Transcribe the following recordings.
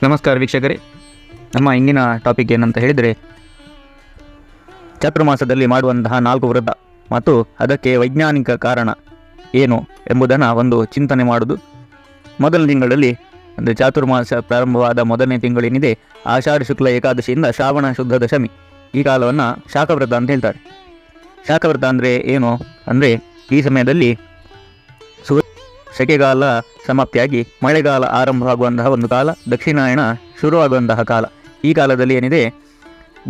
ನಮಸ್ಕಾರ ವೀಕ್ಷಕರೇ, ನಮ್ಮ ಇಂದಿನ ಟಾಪಿಕ್ ಏನಂತ ಹೇಳಿದರೆ ಚಾತುರ್ಮಾಸದಲ್ಲಿ ಮಾಡುವಂತಹ 4 ವ್ರತ ಮತ್ತು ಅದಕ್ಕೆ ವೈಜ್ಞಾನಿಕ ಕಾರಣ ಏನು ಎಂಬುದನ್ನು ಒಂದು ಚಿಂತನೆ ಮಾಡುವುದು. ಮೊದಲ ತಿಂಗಳಲ್ಲಿ ಅಂದರೆ ಚಾತುರ್ಮಾಸ ಪ್ರಾರಂಭವಾದ ಮೊದಲನೇ ತಿಂಗಳೇನಿದೆ, ಆಷಾಢ ಶುಕ್ಲ ಏಕಾದಶಿಯಿಂದ ಶ್ರಾವಣ ಶುದ್ಧ ದಶಮಿ, ಈ ಕಾಲವನ್ನು ಶಾಖವ್ರತ ಅಂತ ಹೇಳ್ತಾರೆ. ಶಾಖವ್ರತ ಅಂದರೆ ಏನು ಅಂದರೆ ಈ ಸಮಯದಲ್ಲಿ ಸೆಕೆಗಾಲ ಸಮಾಪ್ತಿಯಾಗಿ ಮಳೆಗಾಲ ಆರಂಭವಾಗುವಂತಹ ಒಂದು ಕಾಲ, ದಕ್ಷಿಣಾಯಣ ಶುರುವಾಗುವಂತಹ ಕಾಲ. ಈ ಕಾಲದಲ್ಲಿ ಏನಿದೆ,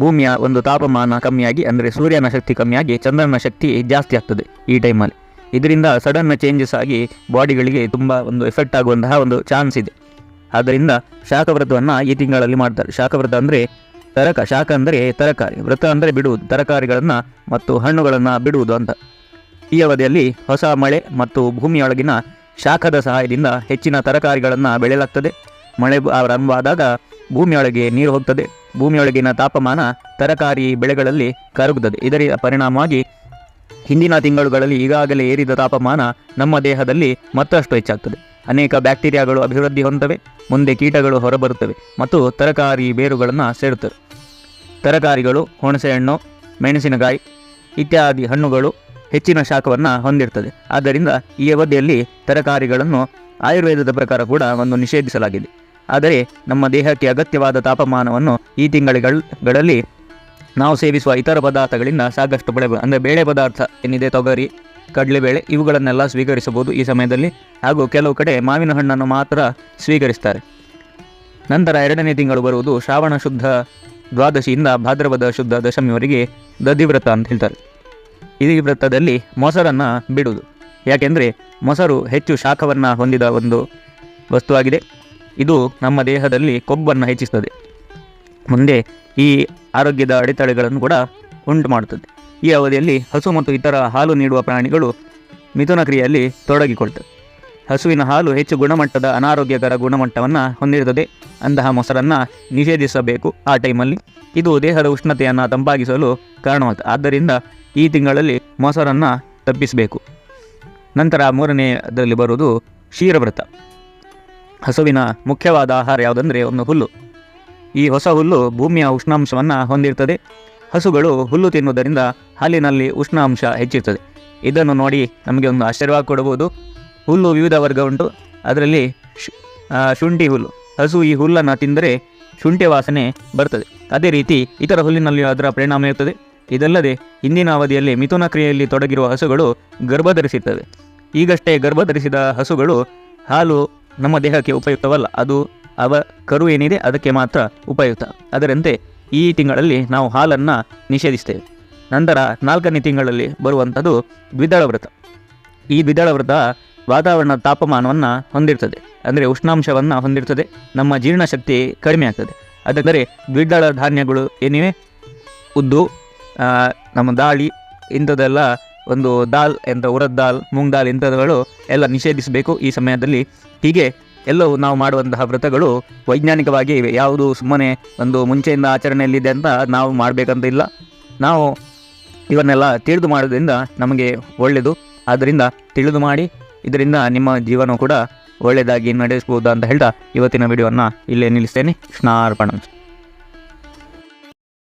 ಭೂಮಿಯ ಒಂದು ತಾಪಮಾನ ಕಮ್ಮಿಯಾಗಿ ಅಂದರೆ ಸೂರ್ಯನ ಶಕ್ತಿ ಕಮ್ಮಿಯಾಗಿ ಚಂದ್ರನ ಶಕ್ತಿ ಜಾಸ್ತಿ ಆಗ್ತದೆ ಈ ಟೈಮಲ್ಲಿ. ಇದರಿಂದ ಸಡನ್ ಚೇಂಜಸ್ ಆಗಿ ಬಾಡಿಗಳಿಗೆ ತುಂಬ ಒಂದು ಎಫೆಕ್ಟ್ ಆಗುವಂತಹ ಒಂದು ಚಾನ್ಸ್ ಇದೆ. ಆದ್ದರಿಂದ ಶಾಖವ್ರತವನ್ನು ಈ ತಿಂಗಳಲ್ಲಿ ಮಾಡ್ತಾರೆ. ಶಾಖವ್ರತ ಅಂದರೆ ಶಾಖ ಅಂದರೆ ತರಕಾರಿ, ವ್ರತ ಅಂದರೆ ಬಿಡುವುದು, ತರಕಾರಿಗಳನ್ನು ಮತ್ತು ಹಣ್ಣುಗಳನ್ನು ಬಿಡುವುದು ಅಂತ. ಈ ಅವಧಿಯಲ್ಲಿ ಹೊಸ ಮಳೆ ಮತ್ತು ಭೂಮಿಯೊಳಗಿನ ಶಾಖದ ಸಹಾಯದಿಂದ ಹೆಚ್ಚಿನ ತರಕಾರಿಗಳನ್ನು ಬೆಳೆಯಲಾಗ್ತದೆ. ಮಳೆ ಆರಂಭವಾದಾಗ ಭೂಮಿಯೊಳಗೆ ನೀರು ಹೋಗ್ತದೆ. ಭೂಮಿಯೊಳಗಿನ ತಾಪಮಾನ ತರಕಾರಿ ಬೆಳೆಗಳಲ್ಲಿ ಕರಗುತ್ತದೆ. ಇದರ ಪರಿಣಾಮವಾಗಿ ಹಿಂದಿನ ತಿಂಗಳುಗಳಲ್ಲಿ ಈಗಾಗಲೇ ಏರಿದ ತಾಪಮಾನ ನಮ್ಮ ದೇಹದಲ್ಲಿ ಮತ್ತಷ್ಟು ಹೆಚ್ಚಾಗ್ತದೆ. ಅನೇಕ ಬ್ಯಾಕ್ಟೀರಿಯಾಗಳು ಅಭಿವೃದ್ಧಿ ಹೊಂದುತ್ತವೆ, ಮುಂದೆ ಕೀಟಗಳು ಹೊರಬರುತ್ತವೆ ಮತ್ತು ತರಕಾರಿ ಬೇರುಗಳನ್ನು ಸೇರುತ್ತವೆ. ತರಕಾರಿಗಳು, ಹುಣಸೆಹಣ್ಣು, ಮೆಣಸಿನಕಾಯಿ ಇತ್ಯಾದಿ ಹಣ್ಣುಗಳು ಹೆಚ್ಚಿನ ಶಾಖವನ್ನು ಹೊಂದಿರ್ತದೆ. ಆದ್ದರಿಂದ ಈ ಅವಧಿಯಲ್ಲಿ ತರಕಾರಿಗಳನ್ನು ಆಯುರ್ವೇದದ ಪ್ರಕಾರ ಕೂಡ ಒಂದು ನಿಷೇಧಿಸಲಾಗಿದೆ. ಆದರೆ ನಮ್ಮ ದೇಹಕ್ಕೆ ಅಗತ್ಯವಾದ ತಾಪಮಾನವನ್ನು ಈ ತಿಂಗಳಲ್ಲಿ ನಾವು ಸೇವಿಸುವ ಇತರ ಪದಾರ್ಥಗಳಿಂದ ಸಾಕಷ್ಟು ಅಂದರೆ ಬೇಳೆ ಪದಾರ್ಥ ಏನಿದೆ, ತೊಗರಿ, ಕಡಲೆಬೇಳೆ ಇವುಗಳನ್ನೆಲ್ಲ ಸ್ವೀಕರಿಸಬಹುದು ಈ ಸಮಯದಲ್ಲಿ. ಹಾಗೂ ಕೆಲವು ಕಡೆ ಮಾವಿನ ಹಣ್ಣನ್ನು ಮಾತ್ರ ಸ್ವೀಕರಿಸ್ತಾರೆ. ನಂತರ ಎರಡನೇ ತಿಂಗಳು ಬರುವುದು ಶ್ರಾವಣ ಶುದ್ಧ ದ್ವಾದಶಿಯಿಂದ ಭಾದ್ರಪದ ಶುದ್ಧ ದಶಮಿವರೆಗೆ ದಧಿವ್ರತ ಅಂತ ಹೇಳ್ತಾರೆ. ಈ ವ್ರತದಲ್ಲಿ ಮೊಸರನ್ನು ಬಿಡುವುದು. ಯಾಕೆಂದರೆ ಮೊಸರು ಹೆಚ್ಚು ಶಾಖವನ್ನು ಹೊಂದಿದ ಒಂದು ವಸ್ತುವಾಗಿದೆ. ಇದು ನಮ್ಮ ದೇಹದಲ್ಲಿ ಕೊಬ್ಬನ್ನು ಹೆಚ್ಚಿಸ್ತದೆ, ಮುಂದೆ ಈ ಆರೋಗ್ಯದ ಅಡೆತಡೆಗಳನ್ನು ಕೂಡ ಉಂಟು ಮಾಡುತ್ತದೆ. ಈ ಅವಧಿಯಲ್ಲಿ ಹಸು ಮತ್ತು ಇತರ ಹಾಲು ನೀಡುವ ಪ್ರಾಣಿಗಳು ಮಿಥುನ ಕ್ರಿಯೆಯಲ್ಲಿ ತೊಡಗಿಕೊಳ್ತವೆ. ಹಸುವಿನ ಹಾಲು ಹೆಚ್ಚು ಗುಣಮಟ್ಟದ ಅನಾರೋಗ್ಯಕರ ಗುಣಮಟ್ಟವನ್ನು ಹೊಂದಿರುತ್ತದೆ. ಅಂತಹ ಮೊಸರನ್ನು ನಿಷೇಧಿಸಬೇಕು ಆ ಟೈಮಲ್ಲಿ. ಇದು ದೇಹದ ಉಷ್ಣತೆಯನ್ನು ತಂಪಾಗಿಸಲು ಕಾರಣವಾಗ್ತದೆ. ಆದ್ದರಿಂದ ಈ ತಿಂಗಳಲ್ಲಿ ಮೊಸರನ್ನು ತಪ್ಪಿಸಬೇಕು. ನಂತರ ಮೂರನೇದರಲ್ಲಿ ಬರುವುದು ಕ್ಷೀರವ್ರತ. ಹಸುವಿನ ಮುಖ್ಯವಾದ ಆಹಾರ ಯಾವುದಂದರೆ ಒಂದು ಹುಲ್ಲು. ಈ ಹೊಸ ಹುಲ್ಲು ಭೂಮಿಯ ಉಷ್ಣಾಂಶವನ್ನು ಹೊಂದಿರ್ತದೆ. ಹಸುಗಳು ಹುಲ್ಲು ತಿನ್ನುವುದರಿಂದ ಹಾಲಿನಲ್ಲಿ ಉಷ್ಣಾಂಶ ಹೆಚ್ಚಿರ್ತದೆ. ಇದನ್ನು ನೋಡಿ ನಮಗೆ ಒಂದು ಆಶ್ಚರ್ಯವಾಗಿ ಕೊಡಬಹುದು. ಹುಲ್ಲು ವಿವಿಧ ವರ್ಗ ಉಂಟು. ಅದರಲ್ಲಿ ಶುಂಠಿ ಹುಲ್ಲು, ಹಸು ಈ ಹುಲ್ಲನ್ನು ತಿಂದರೆ ಶುಂಠಿ ವಾಸನೆ ಬರ್ತದೆ. ಅದೇ ರೀತಿ ಇತರ ಹುಲ್ಲಿನಲ್ಲಿ ಅದರ ಪರಿಣಾಮ ಇರುತ್ತದೆ. ಇದಲ್ಲದೆ ಇಂದಿನ ಅವಧಿಯಲ್ಲಿ ಮಿಥುನ ಕ್ರಿಯೆಯಲ್ಲಿ ತೊಡಗಿರುವ ಹಸುಗಳು ಗರ್ಭಧರಿಸುತ್ತವೆ. ಈಗಷ್ಟೇ ಗರ್ಭಧರಿಸಿದ ಹಸುಗಳು ಹಾಲು ನಮ್ಮ ದೇಹಕ್ಕೆ ಉಪಯುಕ್ತವಲ್ಲ, ಅದು ಕರು ಏನಿದೆ ಅದಕ್ಕೆ ಮಾತ್ರ ಉಪಯುಕ್ತ. ಅದರಂತೆ ಈ ತಿಂಗಳಲ್ಲಿ ನಾವು ಹಾಲನ್ನು ನಿಷೇಧಿಸ್ತೇವೆ. ನಂತರ 4ನೇ ತಿಂಗಳಲ್ಲಿ ಬರುವಂಥದ್ದು ದ್ವಿದಳ ವ್ರತ. ಈ ದ್ವಿದಳ ವ್ರತ ವಾತಾವರಣದ ತಾಪಮಾನವನ್ನು ಹೊಂದಿರ್ತದೆ, ಅಂದರೆ ಉಷ್ಣಾಂಶವನ್ನು ಹೊಂದಿರ್ತದೆ. ನಮ್ಮ ಜೀರ್ಣಶಕ್ತಿ ಕಡಿಮೆ ಆಗ್ತದೆ. ಅದಕ್ಕೆ ದ್ವಿದಳ ಧಾನ್ಯಗಳು ಏನಿವೆ, ಉದ್ದು, ನಮ್ಮ ದಾಳಿ ಇಂಥದ್ದೆಲ್ಲ, ಒಂದು ದಾಲ್ ಎಂಥ ಉರದ್ ದಾಲ್, ಮೂಂಗ್ ದಾಲ್ ಇಂಥವುಗಳು ಎಲ್ಲ ನಿಷೇಧಿಸಬೇಕು ಈ ಸಮಯದಲ್ಲಿ. ಹೀಗೆ ಎಲ್ಲವೂ ನಾವು ಮಾಡುವಂತಹ ವ್ರತಗಳು ವೈಜ್ಞಾನಿಕವಾಗಿ ಇವೆ. ಯಾವುದು ಸುಮ್ಮನೆ ಒಂದು ಮುಂಚೆಯಿಂದ ಆಚರಣೆಯಲ್ಲಿದೆ ಅಂತ ನಾವು ಮಾಡಬೇಕಂತ ಇಲ್ಲ. ನಾವು ಇವನ್ನೆಲ್ಲ ತಿಳಿದು ಮಾಡೋದ್ರಿಂದ ನಮಗೆ ಒಳ್ಳೆಯದು. ಆದ್ದರಿಂದ ತಿಳಿದು ಮಾಡಿ, ಇದರಿಂದ ನಿಮ್ಮ ಜೀವನ ಕೂಡ ಒಳ್ಳೆಯದಾಗಿ ನಡೆಸಬಹುದು ಅಂತ ಹೇಳ್ತಾ ಇವತ್ತಿನ ವಿಡಿಯೋವನ್ನು ಇಲ್ಲೇ ನಿಲ್ಲಿಸ್ತೇನೆ. ಕೃಷ್ಣಾರ್ಪಣ.